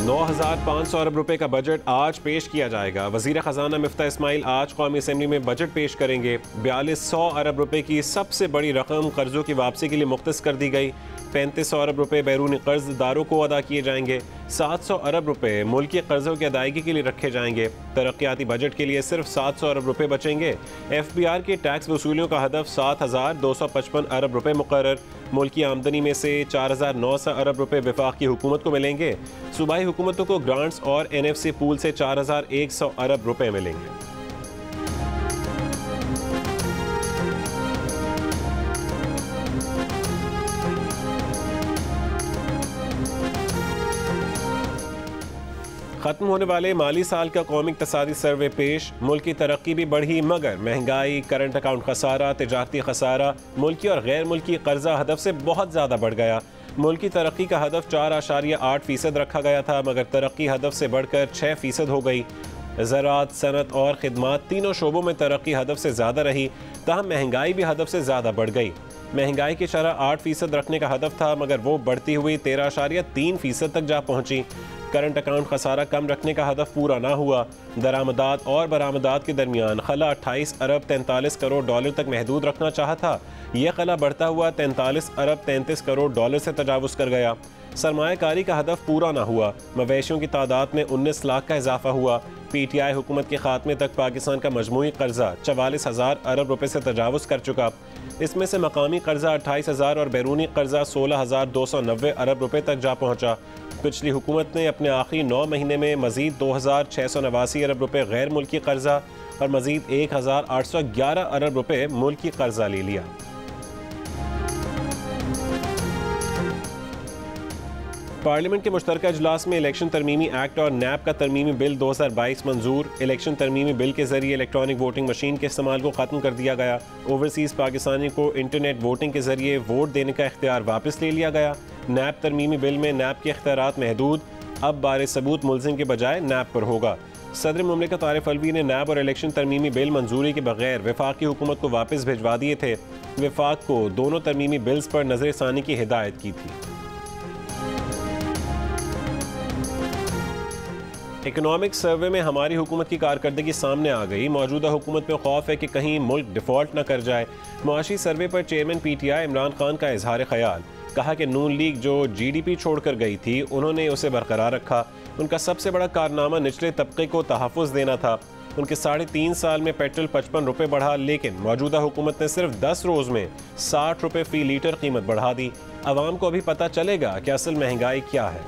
9,500 अरब रुपए का बजट आज पेश किया जाएगा। वज़ीर ख़जाना मिफ्ता इस्माइल आज कौमी असम्बली में बजट पेश करेंगे। 4200 अरब रुपए की सबसे बड़ी रकम कर्जों की वापसी के लिए मुख्तस कर दी गई। 3500 अरब रुपए बैरूनी कर्जदारों को अदा किए जाएंगे। 700 अरब रुपए मुल्की कर्जों की अदायगी के लिए रखे जाएंगे। तरक्याती बजट के लिए सिर्फ 700 अरब रुपए बचेंगे। FBR की टैक्स वसूलियों का हदफ 7,255 अरब रुपए मुकर्रर। मुल्की आमदनी में से 4,900 अरब रुपए वफाकी हुकूमत को मिलेंगे। सूबाई हुकूमतों को ग्रांट्स और NFC पूल से 4,100 अरब रुपए मिलेंगे। खत्म होने वाले माली साल का कौमी इक़्तिसादी सर्वे पेश। मुल्क की तरक्की भी बढ़ी मगर महंगाई, करंट अकाउंट खसारा, तिजारती खसारा, मुल्की और गैर मुल्की कर्जा हदफ से बहुत ज़्यादा बढ़ गया। मुल्क की तरक्की का हदफ 4.8% रखा गया था मगर तरक्की हदफ से बढ़कर 6% हो गई। ज़राअत, सनत और खिदमात तीनों शोबों में तरक्की हदफ से ज़्यादा रही, तहम महंगाई भी हदफ से ज़्यादा बढ़ गई। महंगाई की शरह 8% रखने का हदफ था मगर वो बढ़ती हुई 13.3% तक जा पहुँची। करंट अकाउंट खसारा कम रखने का हदफ पूरा ना हुआ। दरामदात और बरामदात के दरमियान खला 28 अरब 43 करोड़ डॉलर तक महदूद रखना चाहा था। यह खला बढ़ता हुआ 43 अरब 33 करोड़ डॉलर से तजावुज़ कर गया। सरमायाकारी का हदफ पूरा ना हुआ। मवेशियों की तादाद में 19 लाख का इजाफा हुआ। PTI हुकूमत के खात्मे तक पाकिस्तान का मजमूई कर्जा 44,000 अरब रुपए से तजावुज़ कर चुका। इसमें से मकामी कर्जा 28,000 और बैरूनी कर्जा 16,290 अरब रुपए तक जा पहुँचा। पिछली हुकूमत ने अपने आखिरी 9 महीने में मजीद 2,689 अरब रुपए गैर मुल्की कर्जा और मजीद 1,811 अरब रुपए मुल्की कर्जा ले लिया। पार्लियामेंट के मुश्तरका इजलास में इलेक्शन तरमीमी एक्ट और NAP का तरमीमी बिल 2022 मंजूर। इलेक्शन तरमीमी बिल के जरिए इलेक्ट्रॉनिक वोटिंग मशीन के इस्तेमाल को ख़त्म कर दिया गया। ओवरसीज़ पाकिस्तानी को इंटरनेट वोटिंग के जरिए वोट देने का इख्तियार वापस ले लिया गया। NAP तरमीमी बिल में NAP के इख्तियारात महदूद, अब बारे सबूत मुलजिम के बजाय NAP पर होगा। सदर मुमलिकत आरिफ अलवी ने NAP और इलेक्शन तरमीमी बिल मंजूरी के बगैर वफाकी हुकूमत को वापस भिजवा दिए थे। वफाक को दोनों तरमीमी बिल्स पर नजरसानी की हिदायत की थी। इकोनॉमिक सर्वे में हमारी हुकूमत की कारकर्दगी सामने आ गई। मौजूदा हुकूमत में खौफ है कि कहीं मुल्क डिफ़ॉल्ट न कर जाए। मुआशी सर्वे पर चेयरमैन PTI इमरान खान का इजहार ख्याल। कहा कि नून लीग जो GDP छोड़कर गई थी उन्होंने उसे बरकरार रखा। उनका सबसे बड़ा कारनामा निचले तबके को तहफ़्फ़ुज़ देना था। उनके 3.5 साल में पेट्रोल 55 रुपये बढ़ा, लेकिन मौजूदा हुकूमत ने सिर्फ 10 रोज़ में 60 रुपये फ़ी लीटर कीमत बढ़ा दी। आवाम को अभी पता चलेगा कि असल महंगाई क्या है।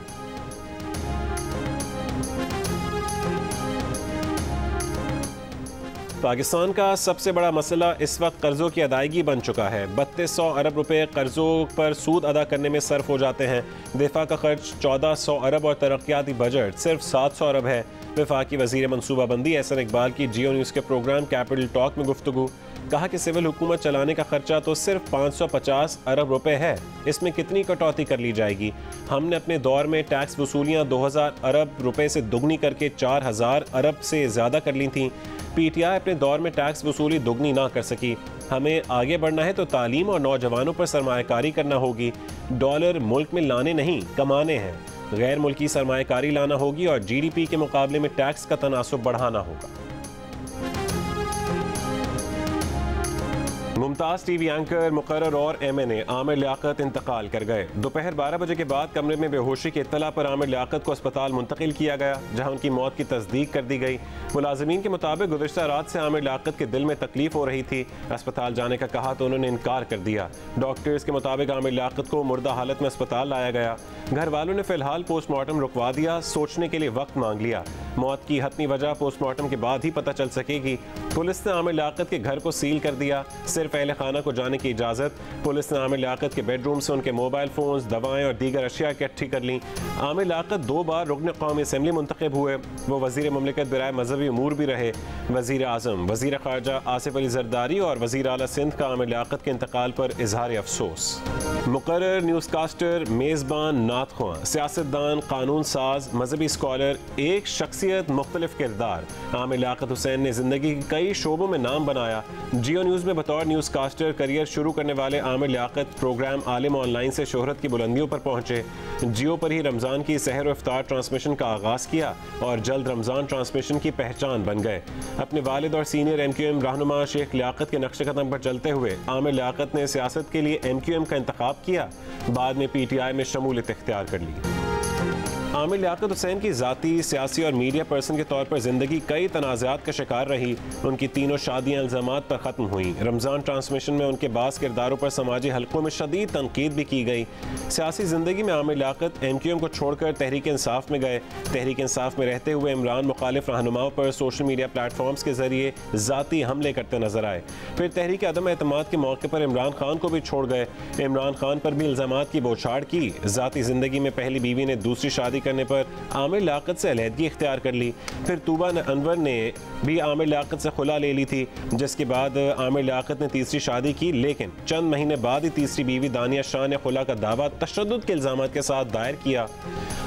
पाकिस्तान का सबसे बड़ा मसला इस वक्त कर्जों की अदायगी बन चुका है। 3200 अरब रुपए कर्जों पर सूद अदा करने में सर्फ हो जाते हैं। दिफा का खर्च 1400 अरब और तरक्याती बजट सिर्फ 700 अरब है। वफाकी वज़ीर मनसूबाबंदी एहसन इकबाल की जियो न्यूज़ के प्रोग्राम कैपिटल टॉक में गुफ्तगू। कहा कि सिविल हुकूमत चलाने का खर्चा तो सिर्फ 550 अरब रुपए है, इसमें कितनी कटौती कर ली जाएगी। हमने अपने दौर में टैक्स वसूलियाँ 2000 अरब रुपए से दुगनी करके 4000 अरब से ज़्यादा कर ली थीं। PTI अपने दौर में टैक्स वसूली दुगनी ना कर सकी। हमें आगे बढ़ना है तो तालीम और नौजवानों पर सरमायाकारी करना होगी। डॉलर मुल्क में लाने नहीं, कमाने हैं। गैर मुल्की सरमायाकारी लाना होगी और GDP के मुकाबले में टैक्स का तनासुब बढ़ाना होगा। मुमताज़ TV एंकर मुकर्रर और MNA आमिर लियाकत इंतकाल कर गए। दोपहर 12 बजे के बाद कमरे में बेहोशी की इत्तला पर आमिर लियाकत को अस्पताल मुंतकिल किया गया, जहां उनकी मौत की तस्दीक कर दी गई। मुलाजिमीन के मुताबिक गुज़िश्ता रात से आमिर लियाकत के दिल में तकलीफ हो रही थी। अस्पताल जाने का कहा तो उन्होंने इनकार कर दिया। डॉक्टर्स के मुताबिक आमिर लियाकत को मुर्दा हालत में अस्पताल लाया गया। घर वालों ने फिलहाल पोस्टमार्टम रुकवा दिया, सोचने के लिए वक्त मांग लिया। मौत की हतमी वजह पोस्टमार्टम के बाद ही पता चल सकेगी। पुलिस ने आमिर लियाकत के घर को सील कर दिया, सिर्फ अहले खाना को जाने की इजाज़त। पुलिस ने आमिर लियाकत के बेडरूम से उनके मोबाइल फ़ोन्स, दवाएं और दीगर अशिया इकट्ठी कर लीं। आमिर लियाकत 2 बार रुकन कौमी असम्बली मुंतखब हुए। वो वज़ीर मुमलिकत बराए मजहबी उमूर भी रहे। वज़ीर आज़म, वज़ीर ख़ारजा आसिफ अली ज़रदारी और वज़ीर आला सिंध का आमिर लियाकत के इंतकाल पर इजहार अफसोस। मुकर्रर, न्यूज़कास्टर, मेज़बान, नातख़्वां, सियासतदान, कानून साज, मजहबी स्कॉलर, एक शख्सियत, मुख्तलिफ किरदार। आमिर लियाकत हुसैन ने ज़िंदगी के कई शोबों में नाम बनाया। जियो न्यूज़ में बतौर न्यूज़ ब्रॉडकास्टर करियर शुरू करने वाले आमिर लियाकत प्रोग्राम आलिम ऑनलाइन से शोहरत की बुलंदियों पर पहुंचे। जियो पर ही रमज़ान की सहर व इफ्तार ट्रांसमिशन का आगाज़ किया और जल्द रमज़ान ट्रांसमिशन की पहचान बन गए। अपने वालिद और सीनियर MQM रहनुमा शेख लियाकत के नक्शे कदम पर चलते हुए आमिर लियाकत ने सियासत के लिए MQM का इंतखाब किया, बाद में PTI में शमूलियत इख्तियार कर ली। आमिर लियाकत हुसैन की ज़ाती, सियासी और मीडिया पर्सन के तौर पर ज़िंदगी कई तनाज़ात का शिकार रही। उनकी तीनों शादियाँ इल्ज़ामात पर ख़त्म हुई। रमज़ान ट्रांसमिशन में उनके बास किरदारों पर समाजी हलकों में शदीद तनकीद भी की गई। सियासी ज़िंदगी में आमिर लियाकत MQM को छोड़कर तहरीक इंसाफ में गए। तहरीक इंसाफ में रहते हुए इमरान मुखालिफ रहनुमाओं पर सोशल मीडिया प्लेटफॉर्म्स के ज़रिए ज़ाती हमले करते नजर आए। फिर तहरीक अदम एतमाद के मौके पर इमरान खान को भी छोड़ गए। इमरान खान पर भी इल्ज़ामात की बौछार की। ज़ाती ज़िंदगी में पहली बीवी ने दूसरी शादी करने पर आमिर लियाकत से अलहदगी इख्तियार कर ली। फिर तूबा अनवर ने भी आमिर लियाकत से खुला ले ली थी, जिसके बाद आमिर लियाकत ने तीसरी शादी की, लेकिन चंद महीने बाद ही तीसरी बीवी दानिया शाह ने खुला का दावा तशद्दुद के इल्ज़ामात के साथ दायर किया।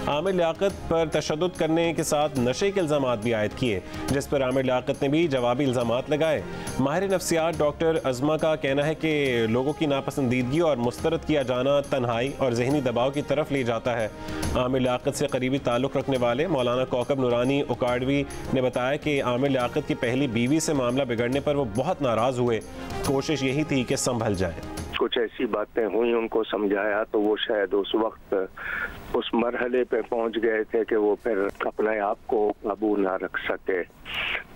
आमिर लियाकत पर तशद्दुद करने के साथ नशे के इल्ज़ामात भी आयद किए, जिस पर आमिर लियाकत ने भी जवाबी इल्ज़ामात लगाए। माहिर नफ्सियात डॉक्टर अज़मा का कहना है कि लोगों की नापसंदीदगी और मुस्तरद किया जाना तन्हाई और जहनी दबाव की तरफ ले जाता है। आमिर लियाकत से करीबी ताल्लुक़ रखने वाले मौलाना कौकब नूरानी उकाड़वी ने बताया कि आमिर लियाकत की पहली बीवी से मामला बिगड़ने पर वो बहुत नाराज़ हुए। कोशिश यही थी कि संभल जाए। कुछ ऐसी बातें हुई, उनको समझाया तो वो शायद उस वक्त उस मरहले पे पहुंच गए थे कि वो फिर अपने आप को काबू ना रख सके।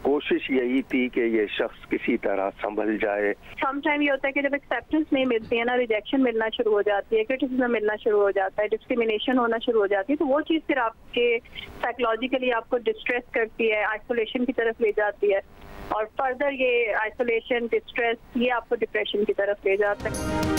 कोशिश यही थी कि ये शख्स किसी तरह संभल जाए। समटाइम ये होता है कि जब एक्सेप्टेंस नहीं मिलती है ना, रिजेक्शन मिलना शुरू हो जाती है, क्रिटिसिज्म मिलना शुरू हो जाता है, डिस्क्रिमिनेशन होना शुरू हो जाती है, तो वो चीज़ फिर आपके साइकोलॉजिकली आपको डिस्ट्रेस करती है, आइसोलेशन की तरफ ले जाती है और फर्दर ये आइसोलेशन, डिस्ट्रेस, ये आपको डिप्रेशन की तरफ ले जाता है।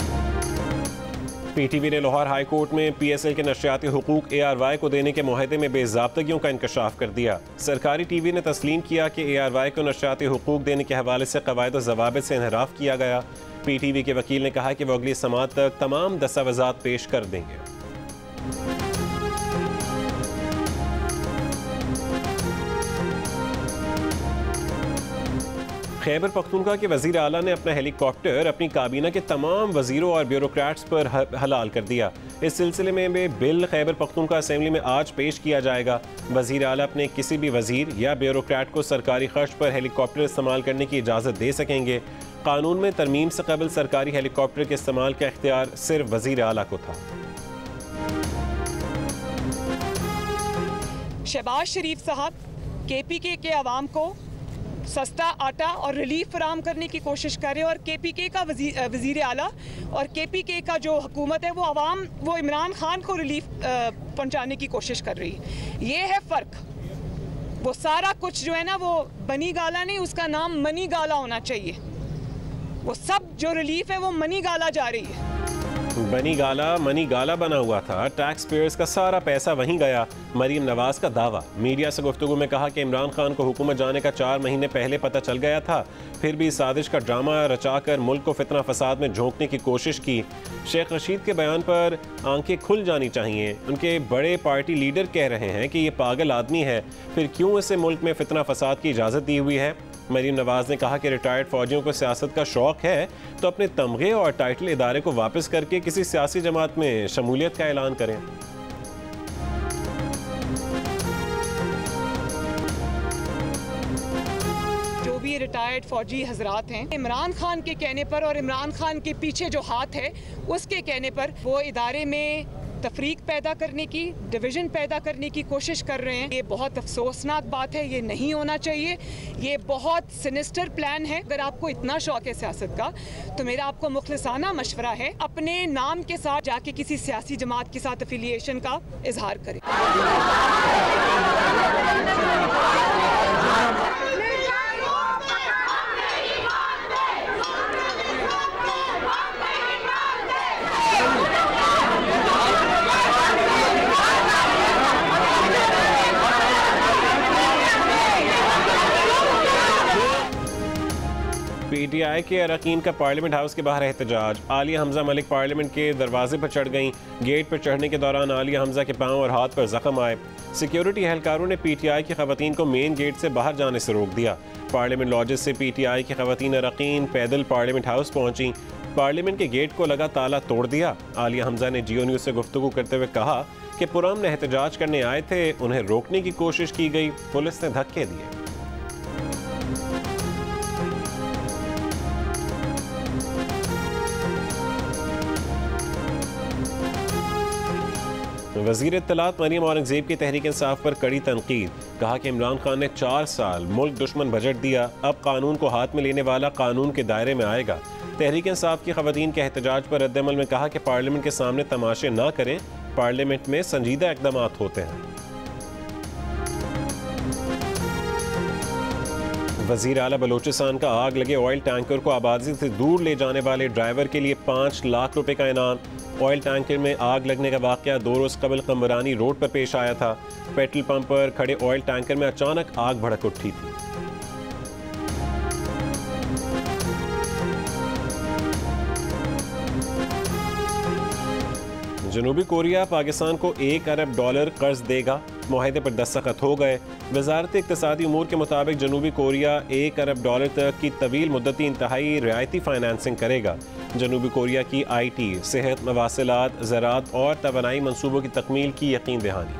PTV ने लाहौर हाई कोर्ट में PSL के नशरियाती हुकूक ARY को देने के मुआहदे में बेज़ाब्तगियों का इंकशाफ कर दिया। सरकारी TV ने तस्लीम किया कि ARY को नशरियाती हुकूक देने के हवाले से क़वायद व ज़वाबित से इनहराफ किया गया। PTV के वकील ने कहा कि वो अगली समाअत तक तमाम दस्तावेज़ात पेश कर देंगे। खैबर पख्तूनख्वा के वज़ीर आला ने अपना हेलीकॉप्टर अपनी काबीना के तमाम वज़ीरों और ब्यूरोक्रेट्स पर हलाल कर दिया। इस सिलसिले में बिल खैबर पख्तूनख्वा असेंबली में आज पेश किया जाएगा। वज़ीर आला अपने किसी भी वज़ीर या ब्यूरोक्रेट को सरकारी खर्च पर हेलीकॉप्टर इस्तेमाल करने की इजाज़त दे सकेंगे। कानून में तरमीम से कबल सरकारी हेलीकॉप्टर के इस्तेमाल का इख्तियार सिर्फ वज़ीर आला को था। शहबाज शरीफ साहब KPK के अवाम को सस्ता आटा और रिलीफ फराम करने की कोशिश कर रहे हैं और KPK का वज़ीर आला और KPK का जो हुकूमत है वो इमरान खान को रिलीफ पहुंचाने की कोशिश कर रही है। ये है फ़र्क। वो सारा कुछ जो है ना, वो बनी गाला नहीं, उसका नाम मनी गाला होना चाहिए। वो सब जो रिलीफ है वो मनी गाला जा रही है। बनी गाला मनी गाला बना हुआ था। टैक्स पेयर्स का सारा पैसा वहीं गया। मरीम नवाज का दावा। मीडिया से गुफ्तगू में कहा कि इमरान खान को हुकूमत जाने का 4 महीने पहले पता चल गया था, फिर भी साजिश का ड्रामा रचाकर मुल्क को फितना फसाद में झोंकने की कोशिश की। शेख रशीद के बयान पर आंखें खुल जानी चाहिए। उनके बड़े पार्टी लीडर कह रहे हैं कि ये पागल आदमी है, फिर क्यों इसे मुल्क में फितना फसाद की इजाज़त दी हुई है। मरीम नवाज ने कहा कि रिटायर्ड फौजियों को सियासत का शौक है तो अपने तमगे और टाइटल इदारे को वापस करके किसी सियासी जमात में शमूलियत का ऐलान करें। जो भी रिटायर्ड फौजी हजरात हैं, इमरान खान के कहने पर और इमरान खान के पीछे जो हाथ है उसके कहने पर वो इदारे में तफरीक पैदा करने की, डिवीज़न पैदा करने की कोशिश कर रहे हैं। ये बहुत अफसोसनाक बात है, ये नहीं होना चाहिए। ये बहुत सिनिस्टर प्लान है। अगर आपको इतना शौक है सियासत का तो मेरा आपको मुखलिसाना मशवरा है, अपने नाम के साथ जाके किसी सियासी जमात के साथ एफिलिएशन का इजहार करें। PTI के अरकान का पार्लियामेंट हाउस के बाहर एहतजाज। आलिया हमजा मलिक पार्लियामेंट के दरवाजे पर चढ़ गईं। गेट पर चढ़ने के दौरान आलिया हमजा के पांव और हाथ पर जख्म आए। सिक्योरिटी एहलकारों ने PTI की खवातीन को मेन गेट से बाहर जाने से रोक दिया। पार्लियामेंट लॉजेस से PTI की खवातीन अरकान पैदल पार्लियामेंट हाउस पहुंची। पार्लियामेंट के गेट को लगा ताला तोड़ दिया। आलिया हमजा ने जियो न्यूज़ से गुफ्तगू करते हुए कहा कि पुरअमन एहतजाज करने आए थे, उन्हें रोकने की कोशिश की गई, पुलिस ने धक्के दिए। वज़ीर इत्तलात मरियम औरंगज़ेब की तहरीक इंसाफ पर कड़ी तनकीद। कहा कि इमरान खान ने 4 साल मुल्क दुश्मन बजट दिया, अब कानून को हाथ में लेने वाला कानून के दायरे में आएगा। तहरीक इंसाफ की खवातीन के एहतजाज पर रद्द-ए-अमल में कहा कि पार्लियामेंट के सामने तमाशे ना करें, पार्लियामेंट में संजीदा इक़दामात होते हैं। वज़ीर आला बलोचिस्तान का आग लगे ऑयल टैंकर को आबादी से दूर ले जाने वाले ड्राइवर के लिए 5 लाख रुपए का इनाम। ऑयल टैंकर में आग लगने का वाक़या 2 रोज़ कबल कम्बरानी रोड पर पेश आया था। पेट्रोल पंप पर खड़े ऑयल टैंकर में अचानक आग भड़क उठी थी। जनूबी कोरिया पाकिस्तान को $1 अरब कर्ज देगा। मुआहदे पर दस्तखत हो गए। वजारत इक़्तिसादी उमूर के मुताबिक जनूबी कोरिया $1 अरब तक की तवील मुद्दती इंतहाई रियायती फाइनेंसिंग करेगा। जनूबी कोरिया की IT, सेहत, मवासिलात, ज़राअत और तवानाई मनसूबों की तकमील की यकीन दहानी।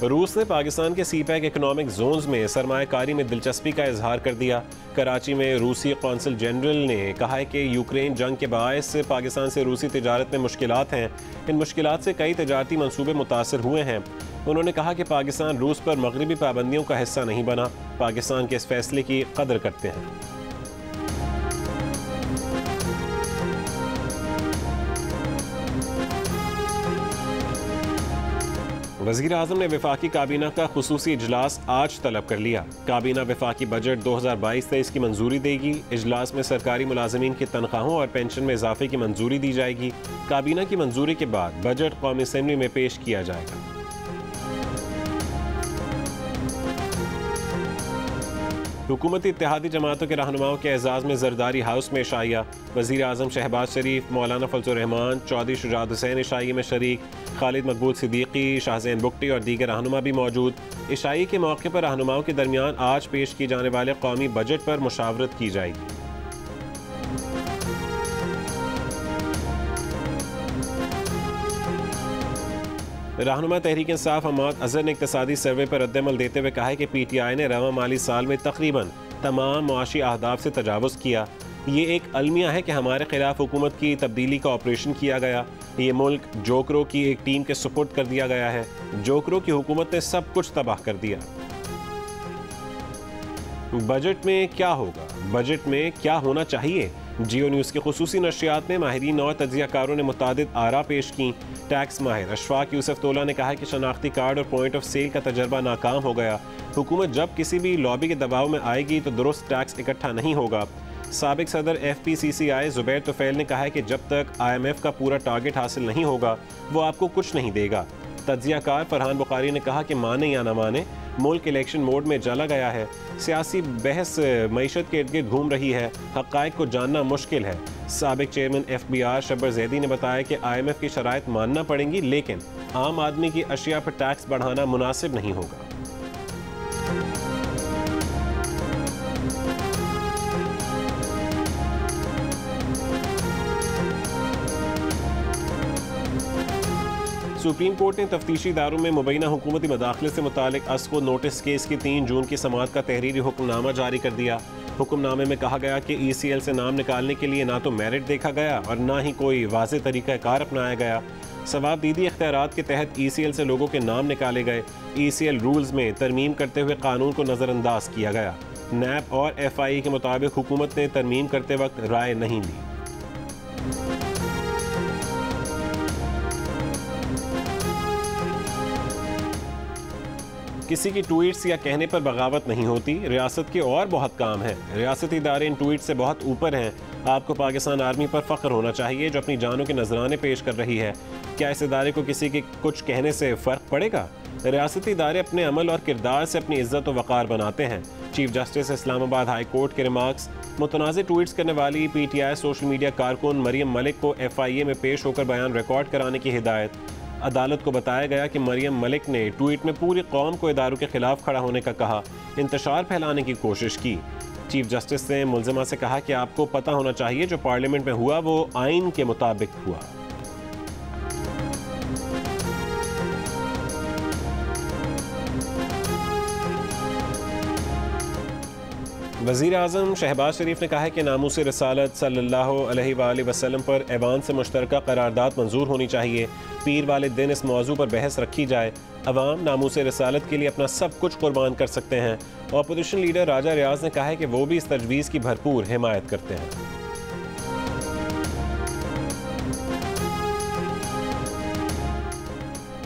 रूस ने पाकिस्तान के CPEC इकनॉमिक जोन्स में सरमायाकारी में दिलचस्पी का इजहार कर दिया। कराची में रूसी कौंसल जनरल ने कहा है कि यूक्रेन जंग के बायस पाकिस्तान से रूसी तिजारत में मुश्किलात हैं। इन मुश्किलात से कई तिजारती मंसूबे मुतासर हुए हैं। उन्होंने कहा कि पाकिस्तान रूस पर मगरबी पाबंदियों का हिस्सा नहीं बना, पाकिस्तान के इस फैसले की कदर करते हैं। वज़ीर आज़म ने वफाकी काबीना का खुसूसी इजलास आज तलब कर लिया। काबीना वफाकी बजट 2022-23 की मंजूरी देगी। इजलास में सरकारी मुलाजमीन की तनख्वाहों और पेंशन में इजाफे की मंजूरी दी जाएगी। काबीना की मंजूरी के बाद बजट कौमी असेंबली में पेश किया जाएगा। हुकूमती इत्तेहादी जमातों के रहनुमाओं के एजाज़ में जरदारी हाउस में इशाइया। वज़ीर आज़म शहबाज शरीफ, मौलाना फजल रहमान, चौधरी शुजात हुसैन इशाइये में शरीक। खालिद मकबूल सिद्दीकी, शाहज़ैन बुगटी और दीगर रहनुमा भी मौजूद। इशाई के मौके पर रहनुमाओं के दरमियान आज पेश की जाने वाले कौमी बजट पर मुशावरत की जाएगी। रहनुमा तहरीक इंसाफ हमाद अजहर ने इक़्तिसादी सर्वे पर रद्द-ए-अमल देते हुए कहा है कि PTI ने रवा माली साल में तकरीबन तमाम मुआशी अहदाफ से तजावुज़ किया। ये एक अलमिया है कि हमारे खिलाफ हुकूमत की तब्दीली का ऑपरेशन किया गया। ये मुल्क जोकरों की एक टीम के सुपुर्द कर दिया गया है। जोकरों की हुकूमत ने सब कुछ तबाह कर दिया। बजट में क्या होगा, बजट में क्या होना चाहिए? जियो न्यूज़ के खुसूसी नशरियात में माहिरीन और तज्ज़ियाकारों ने मुतादिद आरा पेश की। टैक्स माहिर अशफाक यूसुफ तोला ने कहा है कि शनाख्ती कार्ड और पॉइंट ऑफ सेल का तजर्बा नाकाम हो गया। हुकूमत जब किसी भी लॉबी के दबाव में आएगी तो दुरुस्त टैक्स इकट्ठा नहीं होगा। साबिक सदर FPCCI ज़ुबैर तुफ़ैल ने कहा है कि जब तक IMF का पूरा टारगेट हासिल नहीं होगा वो आपको कुछ नहीं देगा। तज्ज़ियाकार फरहान बुखारी ने कहा कि माने या न माने मुल्क इलेक्शन मोड में चला गया है। सियासी बहस मईशत के इर्द गिर्द घूम रही है। हक़ाइक़ को जानना मुश्किल है। साबिक चेयरमैन FBR शब्बर जैदी ने बताया कि IMF की शराइत मानना पड़ेंगी, लेकिन आम आदमी की अशिया पर टैक्स बढ़ाना मुनासिब नहीं होगा। सुप्रीम कोर्ट ने तफ्तीशी इदारों में मुबैना हुकूमती मदाखलत से मुतालिक अस्को नोटिस केस की 3 जून की समाअत का तहरीरी हुक्मनामा जारी कर दिया। हुक्मनामे में कहा गया कि ECL से नाम निकालने के लिए ना तो मेरिट देखा गया और ना ही कोई वाज़े तरीक़ाकार अपनाया गया। सवाबदीदी इख्तियारात के तहत ECL से लोगों के नाम निकाले गए। ECL रूल्स में तरमीम करते हुए कानून को नज़रअंदाज किया गया। NAP और FIA के मुताबिक हुकूमत ने तरमीम करते वक्त राय नहीं ली। किसी की ट्वीट्स या कहने पर बगावत नहीं होती। रियासत के और बहुत काम हैं। रियासती इदारे इन ट्वीट से बहुत ऊपर हैं। आपको पाकिस्तान आर्मी पर फ़ख्र होना चाहिए जो अपनी जानों के नजराने पेश कर रही है। क्या इस इदारे को किसी के कुछ कहने से फ़र्क पड़ेगा? रियासती इदारे अपने अमल और किरदार से अपनी इज्जत व वक़ार बनाते हैं। Chief justice Islamabad high court के रिमार्क्स, मुतनाज़िर ट्वीट्स करने वाली PTI सोशल मीडिया कारकुन मरियम मलिक को FIA में पेश होकर बयान रिकॉर्ड कराने की हिदायत। अदालत को बताया गया कि मरियम मलिक ने ट्वीट में पूरी कौम को इदारों के खिलाफ खड़ा होने का कहा, इंतशार फैलाने की कोशिश की। चीफ जस्टिस ने मुल्ज़िमा से कहा कि आपको पता होना चाहिए जो पार्लियामेंट में हुआ वो आइन के मुताबिक हुआ। वज़ीर आज़म शहबाज शरीफ ने कहा है कि नामूस रसालत सल्लल्लाहु अलैहि वसल्लम पर ऐवान से मुश्तरका करारदाद मंजूर होनी चाहिए। पीर वाले दिन इस मौजू पर बहस रखी जाए। अवाम नामूस रसालत के लिए अपना सब कुछ कुर्बान कर सकते हैं। अपोजिशन लीडर राजा रियाज ने कहा है कि वो भी इस तजवीज़ की भरपूर हिमायत करते हैं।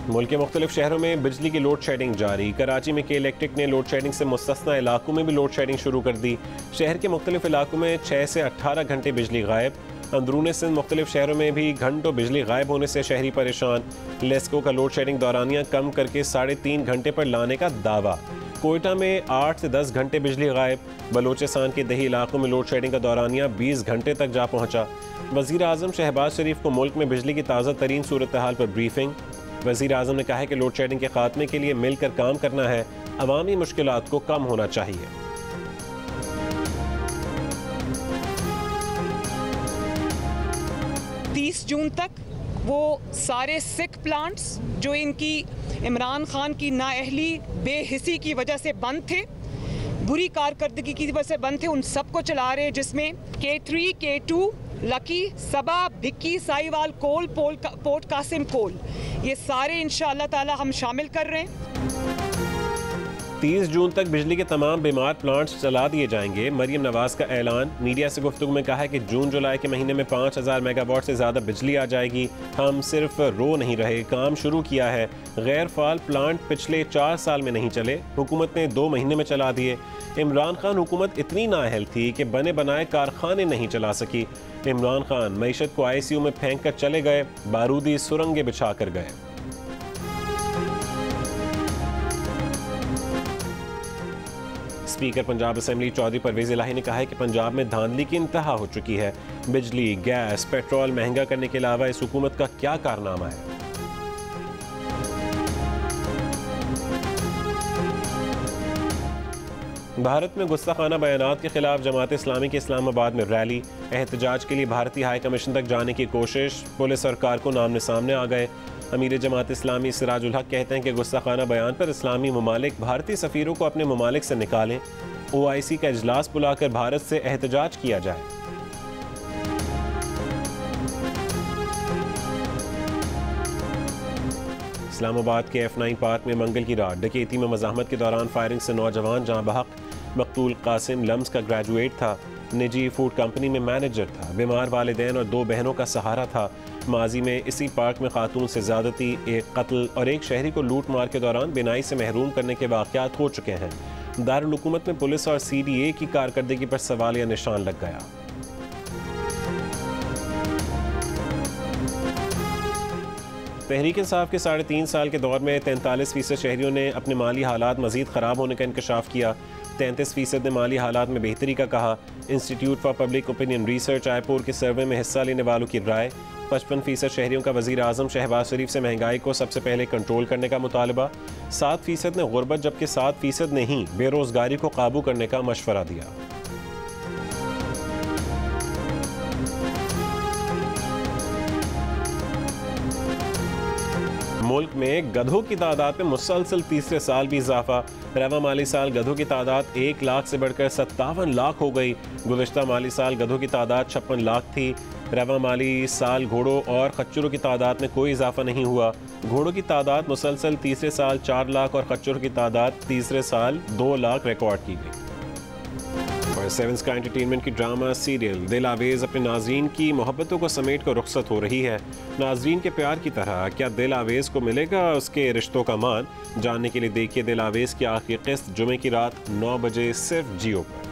मुल्क के मुख्तलिफ शहरों में बिजली की लोड शेडिंग जारी। कराची में के इलेक्ट्रिक ने लोड शेडिंग से मुस्तस्ना इलाकों में भी लोड शेडिंग शुरू कर दी। शहर के मुख्तलिफ इलाकों में 6 से 18 घंटे बिजली गायब। अंदरूनी सिंध मुख्तलिफ शहरों में भी घंटों बिजली गायब होने से शहरी परेशान। लेस्को का लोड शेडिंग दौरानियाँ कम करके 3.5 घंटे पर लाने का दावा। कोयटा में 8 से 10 घंटे बिजली गायब। बलोचिस्तान के दही इलाकों में लोड शेडिंग का दौरानिया 20 घंटे तक जा पहुँचा। वज़ीर आज़म शहबाज शरीफ को मुल्क में बिजली की ताज़ा तरीन सूरत हाल पर ब्रीफिंग। वज़ीर आज़म ने कहा है कि लोड शेडिंग के खात्मे के लिए मिलकर काम करना है। अवामी मुश्किलात को कम होना चाहिए। जून तक वो सारे सिख प्लांट्स जो इनकी इमरान खान की नाअहली बेहिसी की वजह से बंद थे, बुरी कारकर्दगी की वजह से बंद थे, उन सबको चला रहे, जिसमें K3, K2, लकी, सबा, भिक्की, साहिवाल कोल, पोर्ट कासिम कोल, ये सारे इंशाअल्लाह ताला हम शामिल कर रहे हैं। 30 जून तक बिजली के तमाम बीमार प्लांट्स चला दिए जाएंगे। मरियम नवाज का ऐलान। मीडिया से गुफ्तगू में कहा है कि जून जुलाई के महीने में 5000 मेगावाट से ज़्यादा बिजली आ जाएगी। हम सिर्फ रो नहीं रहे, काम शुरू किया है। गैर फाल प्लांट पिछले 4 साल में नहीं चले, हुकूमत ने 2 महीने में चला दिए। इमरान खान हुकूमत इतनी नाअहल थी कि बने बनाए कारखाने नहीं चला सकी। इमरान खान मईशत को ICU में फेंक कर चले गए, बारूदी सुरंगें बिछा कर गए। स्पीकर पंजाब असेंबली चौधरी परवेज इलाही ने कहा है कि पंजाब में धांधली की इंतहा हो चुकी है। बिजली, गैस, पेट्रोल महंगा करने के अलावा इस हुकूमत का क्या कारनामा है। भारत में गुस्ताखाना बयानात के खिलाफ जमात इस्लामी के इस्लामाबाद में रैली। एहतजाज के लिए भारतीय हाई कमीशन तक जाने की कोशिश। पुलिस और कारकुन आमने सामने आ गए। अमीर जमात इस्लामी सिराजुल हक कहते हैं कि गुस्ताखाना बयान पर इस्लामी ममालिक भारतीय सफ़ीरों को अपने ममालिक से निकालें। OIC का इजलास बुलाकर भारत से एहतजाज किया जाए। इस्लामाबाद के F9 पार्क में मंगल की रात डकैती में मज़ाहमत के दौरान फायरिंग से नौजवान जहां बहक। मकतूल कासिम लम्स का ग्रेजुएट था, निजी फूड कंपनी में मैनेजर था, बीमार वालिदैन और 2 बहनों का सहारा था। माजी में इसी पार्क में खातून से ज़्यादती, एक कत्ल और एक शहरी को लूट मार के दौरान बिनाई से महरूम करने के वाक़यात हो चुके हैं। दारुल हुकूमत में पुलिस और CDA की कारकर्दगी पर सवालिया निशान लग गया। तहरीक इंसाफ के 3.5 साल के दौर में 43% शहरियों ने अपने माली हालात मज़ीद ख़राब होने का इंकशाफ किया। 33% ने माली हालात में बेहतरी का कहा। Institute for public opinion research आयपुर के सर्वे में हिस्सा लेने वालों की राय। 55% शहरियों का वज़ीर आज़म शहबाज शरीफ से महंगाई को सबसे पहले कंट्रोल करने का मुतालबा। 7% ने गुर्बत, जबकि 7% ने ही बेरोज़गारी को काबू करने का मशवरा दिया। मुल्क में गधों की तादाद में मुसलसल तीसरे साल भी इजाफा। रवा माली साल गधों की तादाद 1 लाख से बढ़कर 57 लाख हो गई। गुज़श्ता माली साल गधों की तादाद 56 लाख थी। रवा माली साल घोड़ों और खच्चरों की तादाद में कोई इजाफा नहीं हुआ। घोड़ों की तादाद मुसलसल तीसरे साल 4 लाख और खच्चरों की तादाद तीसरे साल 2 लाख रिकॉर्ड की गई। और 7 स्काई एंटरटेनमेंट की ड्रामा सीरियल दिल आवेज़ अपने नाज़रीन की मोहब्बतों को समेट कर रुखसत हो रही है। नाज़रीन के प्यार की तरह क्या दिल आवेज़ को मिलेगा उसके रिश्तों का मान? जानने के लिए देखिए दिल आवेज़ की आखिरी किस्त जुमे की रात 9 बजे सिर्फ जियो पर।